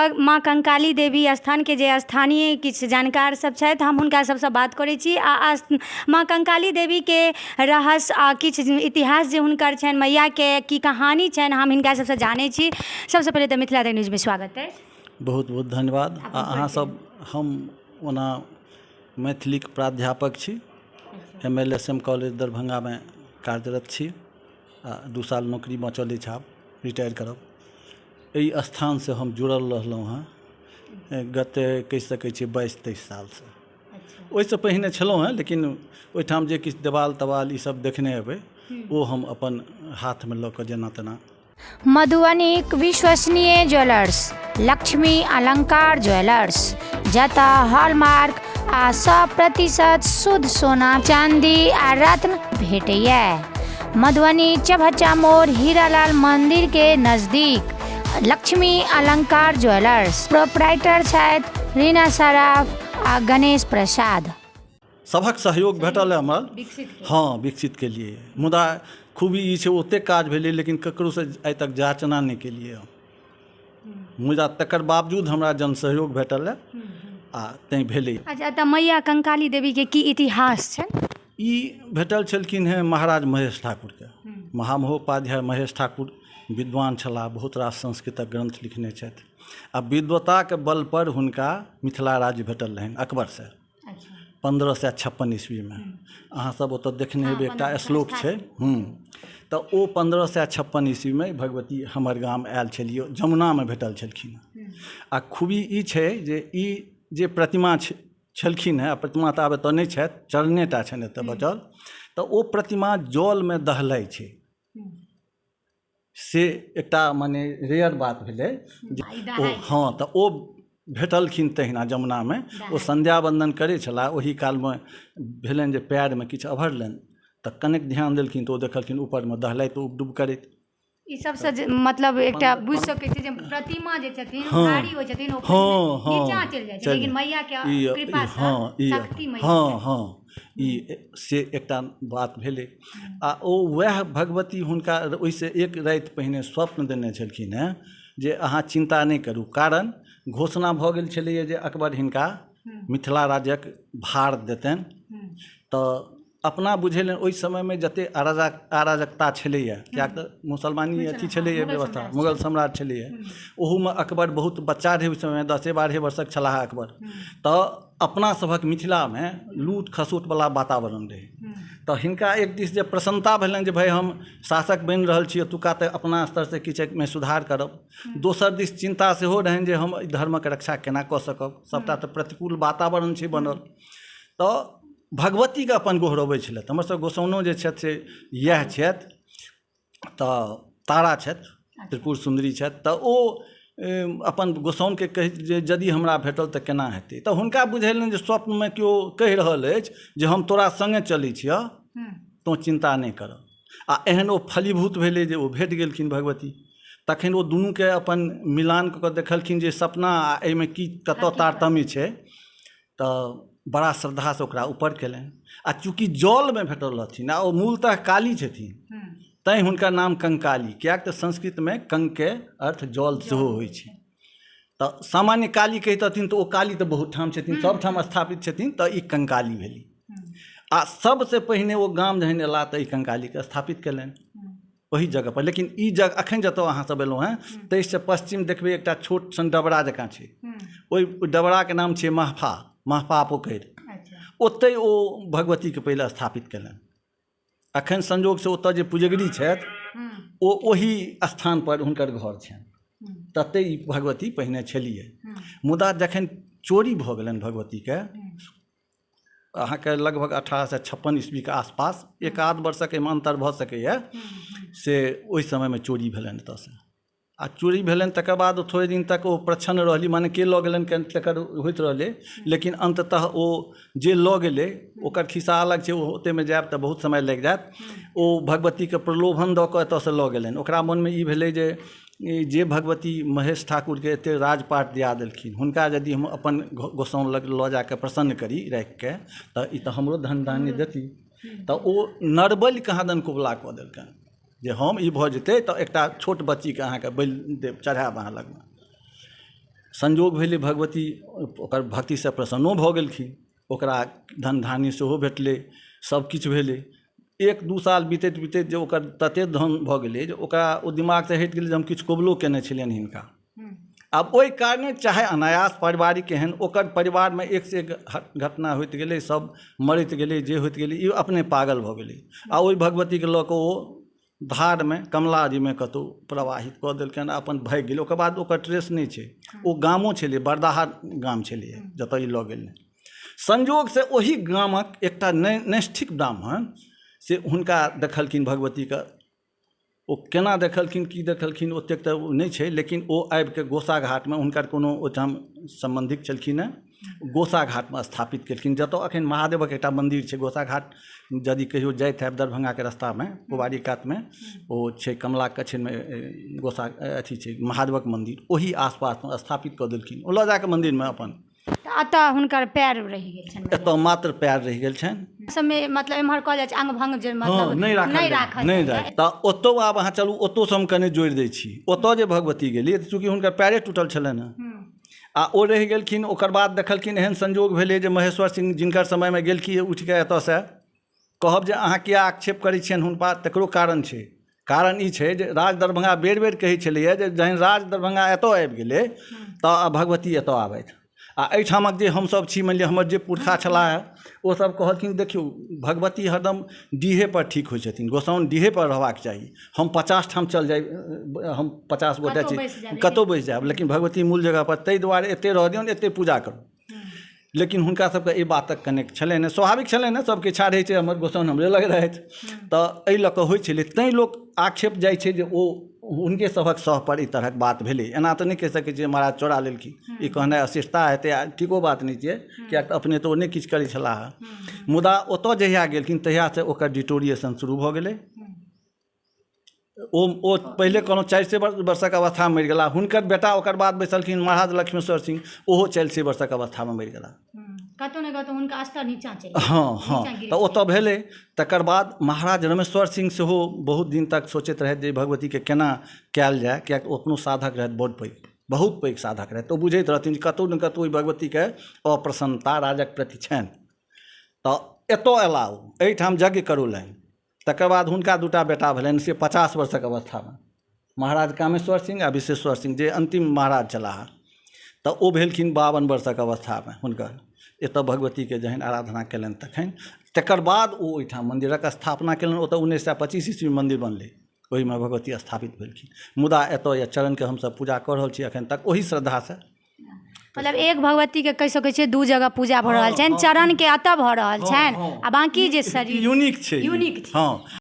माँ कंकाली देवी स्थान के जे स्थानीय किछु जानकार सब छथि हम हुनका सबसँ बात करै छी आ माँ कंकाली देवी के रहस्य आ किछु इतिहास जे हुनकर छनि मैया के की कहानी छनि हम हिनका सबसँ जानै छी। सबसँ पहिले तऽ मिथिला तक न्यूज में स्वागत है। बहुत बहुत धन्यवाद। अहाँ सब हम ओना मैथिलीक प्राध्यापक छी, MLSM कॉलेज दरभंगा में कार्यरत छी आ 2 साल नौकरी में चलै छै, आब रिटायर करब। एहि स्थान से हम जुड़ल रहलहुँ हँ गत कहि सकै छी 22-23 साल से। ओहिसँ पहिने छलहुँ हँ लेकिन ओहिठाम जे किछु देवाल तवाल ई सब देखने हेबै ओ हम अपन हाथ में लऽ कऽ जेना तेना। मधुबनीक विश्वसनीय ज्वेलर्स लक्ष्मी अलंकार ज्वेलर्स, जतऽ हॉलमार्क आ 100% शुद्ध सोना चांदी आ रत्न भेटैया। मधुबनी चभच्चा मोड़ हीरालाल मंदिर के नजदीक लक्ष्मी अलंकार ज्वेलर्स। प्रोप्राइटर छथि रीना सराफ आ गणेश प्रसाद। सभक सहयोग भेटल है हमर। हाँ, विकसित के लिए। मुदा खूबी ई छै ओते काज भेलै लेकिन ककरो से आइ तक जांचना नहीं के लिए। मुदा तकर बावजूद हमरा जन सहयोग भेटल है आ तैं भेलै। अच्छा, तऽ मैया कंकाली देवी के की इतिहास छनि? ई भेटल छलखिन हैं महाराज महेश ठाकुर के। महामहोपाध्याय महेश ठाकुर विद्वान छलाह, बहुत रास संस्कृतक ग्रंथ लिखने छथि आ विद्वता के बल पर हुनका मिथिला राज्य भेटल रहनि अकबर से 1556 ईस्वी में। अहाँ सब ओतऽ देखने हेबै एकटा श्लोक छै। तऽ ओ 1556 ईस्वी में भगवती हमर गाम आयल छलियै, जमुना में भेटल छलखिन। आ खूबी ई छै जे ई जे प्रतिमा छलखिन हैं, प्रतिमा तऽ आब एतऽ नहि छथि, चरणे टा छनि एतऽ बचल, तऽ ओ प्रतिमा जल में दहलाई छै से एकटा माने रेयर बात भेलै। हाँ, तऽ ओ भेटलखिन तहिना जमुना में। ओ संध्या वंदन करै छलाह, ओही काल में भेलनि जे पैर में किछु अभरलनि तऽ कनेक ध्यान देलखिन तऽ ओ देखलखिन ऊपर में दहलाइत उबडुब करैत। ई सबसँ मतलब एकटा बुझि सकै छी जे प्रतिमा जे छथिन भारी होइ छथिन, ओ नीचाँ चलि जाइ छै लेकिन मैया के कृपा से शक्ति मैया। हाँ, ई से एकटा बात भेलै। आ ओ वएह भगवती हुनका ओहिसँ एक राति पहिने स्वप्न देने छलखिन हैं जे अहाँ चिंता नहीं करू, कारण घोषणा भऽ गेल छलैए जे अकबर हिनका मिथिला राज्यक भार देतनि। तऽ अपना बुझेलनि ओहि समय में जते अराजकता छलैए, किएक तऽ मुसलमानी अथी छलैए व्यवस्था, मुगल सम्राट छलैए, ओहूमे अकबर बहुत बच्चा रहै ओहि समय, 10-12 वर्षक छलाह अकबर। तऽ अपना सभक मिथिला में लूट खसोट वाला वातावरण रहै। तऽ हिनका एक दिस जे प्रसन्नता भेलनि जे भाई हम शासक बनि रहल छी, एतुका तऽ अपना स्तर से किछु में सुधार करब। दोसर दिस चिंता सेहो रहनि जे हम धर्मक रक्षा केना कऽ सकब, सबटा तऽ प्रतिकूल वातावरण छै बनल। तऽ भगवती के अपन गोहरबै छलथि। हमर सब गोसाउनो जे छथि से इएह छथि, तऽ तारा छथि, त्रिपुर सुंदरी छथि। तऽ ओ अपन गोसाउन के कहि जे यदि हमरा भेटल तऽ केना हेतै। तऽ हुनका बुझेलनि जे स्वप्न में केओ कहि रहल अछि जे हम तोरा संगे चलै छियऽ, तो चिंता नहीं कर। आ एहन ओ फलीभूत भेलै जे ओ भेट गेलखिन भगवती। तखन ओ दुनू के अपन मिलान कऽ देखलखिन जे सपना आ एहिमे की कतऽ तारतम्य छै। तऽ बड़ा श्रद्धा से ओकरा ऊपर केलनि। आ चूँकि जल में भेटल रहथिन आ ओ मूलतः काली छथिन, तैं हुनका नाम कंकाली, किएक तऽ संस्कृत में कंक के अर्थ जल सेहो होइ छै। तऽ सामान्य काली कहितथिन तऽ ओ काली तऽ बहुत ठाम छथिन, सब ठाम स्थापित छथिन, तऽ ई कंकाली भेली। आ सबसे पहिने ओ गाम जहन एला तऽ ई कंकाली के स्थापित केलनि ओही जगह पर। लेकिन ई जगह अखन जतऽ अहाँ सब एलहुँ हैं ताहि से पश्चिम देखबै एकटा छोट सन डबरा जकाँ छै। ओहि डबरा के नाम छै महफा पोखरि। ओतहि ओ भगवती के पहिले स्थापित केलनि। अखन संजोग से ओतऽ जे पुजगरी छथि ओ ओही स्थान पर हुनकर घर छनि, तते ई भगवती पहिने छलिए। मुदा जखन चोरी भऽ गेलनि भगवती के, अहाँके लगभग 1856 ईस्वी के आसपास, एक आध वर्षक एहिमे अंतर भऽ सकैए, से ओहि समय में चोरी भेलनि एतऽ से। आ चोरी भेलनि तकर बाद थोड़े दिन तक ओ प्रच्छन्न रहली, माने के लऽ गेलनि केन तकर होइत रहलै। लेकिन अंततः ओ जे लऽ गेलै ओकर खिस्सा अलग छै, ओते में जायब तऽ बहुत समय लागि जायत। ओ भगवती के प्रलोभन दऽ कऽ एतऽ से लऽ गेलनि। ओकरा मन में ई भेलै जे भगवती महेश ठाकुर के एते राजपाट दिया देलखिन, हुनका यदि हम अपन गोसाउन लग लऽ जाके प्रसन्न करी राखि के, तऽ ई तऽ हमरो धन धान्य देती। तऽ ओ नरबलि कहाँ दन कुबला कऽ देलकनि जे हम ई भऽ जेतै तऽ एकटा छोट बच्ची के अहाँके बलि देब, चढ़ायब अहाँ लगमे। संजोग भेलै भगवती ओकर भक्तिसँ प्रसन्नो भऽ गेलखिन, ओकरा धन धान्य सेहो भेटलै, सबकिछु भेलै। 1-2 साल बीतैत बीतैत जे ओकर तते धन भऽ गेलै जे ओकरा ओ दिमागसँ हटि गेलै जे हम किछु कबुलो केने छलियनि हिनका। आब ओहि कारणे चाहे अनायास पारिवारिक एहन ओकर परिवारमे एक से एक घटना होइत गेलै, सब मरैत गेलै, जे होइत गेलै ई अपने पागल भऽ गेलै आ ओहि भगवतीके लऽ कऽ ओ धारमे कमलाजीमे कतहु प्रवाहित कऽ देलकनि, अपन भागि गेलै। ओकर बाद ओकर ट्रेस नहि छै। ओ गामो छलै, बरदाहा गाम छलै जतऽ ई लऽ गेल। संजोगसँ ओहि गामक एकटा नैष्ठिक ब्राह्मण से हुनका देखलखिन भगवतीके। ओ केना देखलखिन, की देखलखिन ओतेक तऽ नहि छै, लेकिन ओ आबिके गोसा घाटमे हुनकर कोनो ओहिठाम सम्बन्धिक छलखिन हेँ, गोसा घाटमे स्थापित केलखिन, जतऽ एखन महादेवक एकटा मन्दिर छै। गोसा घाट यदि कहियो जाइत हैब दरभंगाके रस्तामे कुवारी कातमे ओ छै, कमला कछनमे गोसा अथी छै महादेवक मन्दिर, ओही आसपासमे स्थापित कऽ देलखिन। ओ लऽ जाकऽ मन्दिरमे अपन एतऽ हुनकर पैर रहि गेल छनि, एतऽ मात्र पैर रहि गेल छनि। सबमे मतलब एम्हर कहल जाइ छै अंग भंग जे मतलब नहि राखल नहि जाय। तऽ ओतौ आब अहाँ चलू, ओतौसँ हम कनि जोड़ि दै छी। ओतऽ जे भगवती गेलियै चूँकि हुनकर पैरे टूटल छलनि हेँ आ ओ रहि गेलखिन। ओकर बाद देखलखिन एहन संजोग भेलै जे महेश्वर सिंह जिनकर समयमे गेलखिन उठिके एतऽसँ, कहब जे अहाँ किया आक्षेप करै छियनि हुनका, तकरो कारण छै। कारण ई छै जे राज दरभंगा बेर बेर कहै छलैए जे जहन राज दरभंगा एतऽ आबि गेलै तऽ भगवती एतऽ आबथि। आ एहिठामक जे हमसब छी, मानि लिअ हमर जे पुरखा छलाह ओ सब कहलखिन देखियौ भगवती हरदम डीहेपर ठीक होइ छथिन, गोसाउन डीहेपर रहबाक चाही। हम 50 ठाम चल जाए, हम 50 गोटे छी, कतहु बैसि जाएब, लेकिन भगवती मूल जगहपर, ताहि दुआरे एतेक रह दियौन, एतेक पूजा करू। लेकिन हुनका सबके एहि बातक कनेक्ट छलनि, स्वाभाविक छलनि, सबके इच्छा रहै छै हमर गोसाउन हमरे लग रहथि, तऽ एहि लऽ कऽ होइ छलै। तैँ लोक आक्षेप जाइ छै जे ओ हुनके सभक सह पर ई तरहक बात भेलै। एना तऽ नहि कहि सकै छियै महाराज चोरा लेलखिन, ई कहनाइ अशिष्टता हेतै, ठीको बात नहि छियै, किएक तऽ अपने तऽ ओ नहि किछु करै छलाह। मुदा ओतऽ जहिया गेलखिन तहियासँ ओकर डिटोरिएशन शुरू भऽ गेलै। ओ पहिले कहलहुँ 400 वर्षक अवस्थामे मरि गेला। हुनकर बेटा ओकर बाद बैसलखिन महाराज लक्ष्मेश्वर सिंह, ओहो 400 वर्षक अवस्थामे मरि गेला। कतहु ने कतहु हुनका स्तर नीचाँ चलि हाँ तऽ ओतऽ भेलै। तकर बाद महाराज रमेश्वर सिंह सेहो बहुत दिन तक सोचैत रहथि जे भगवतीके केना कयल जाय, किएक ओ अपनो साधक रहथि, बड़ पैघ, बहुत पैघ साधक रहथि। तऽ ओ बुझैत रहथिन जे कतहु ने कतहु भगवतीके अप्रसन्नता राजक प्रति छनि। तऽ एतऽ अयला, एहिठाम यज्ञ करौलनि। तकर बाद हुनका 2टा बेटा भेलनि, से 50 वर्षक अवस्थामे, महाराज कामेश्वर सिंह आ विश्वेश्वर सिंह, जे अंतिम महाराज छलाह। तऽ ओ भेलखिन 52 वर्षक अवस्थामे हुनकर। एतऽ भगवतीके जहन आराधना कयलनि तखन, तकर बाद ओ ओहिठाम मन्दिरक स्थापना कयलनि। ओतऽ 1925 ईस्वीमे मन्दिर बनलै, ओहिमे भगवती स्थापित भेलखिन। मुदा एतऽ यऽ चरणके हमसब पूजा कऽ रहल छी एखन तक, ओही श्रद्धासँ। मतलब एक भगवतीके कहि सकै छियै 2 जगह पूजा भऽ रहल छनि, चरणके एतऽ भऽ रहल छनि आ बाँकी जे शरीर यूनिक छै, यूनिक छै। हाँ।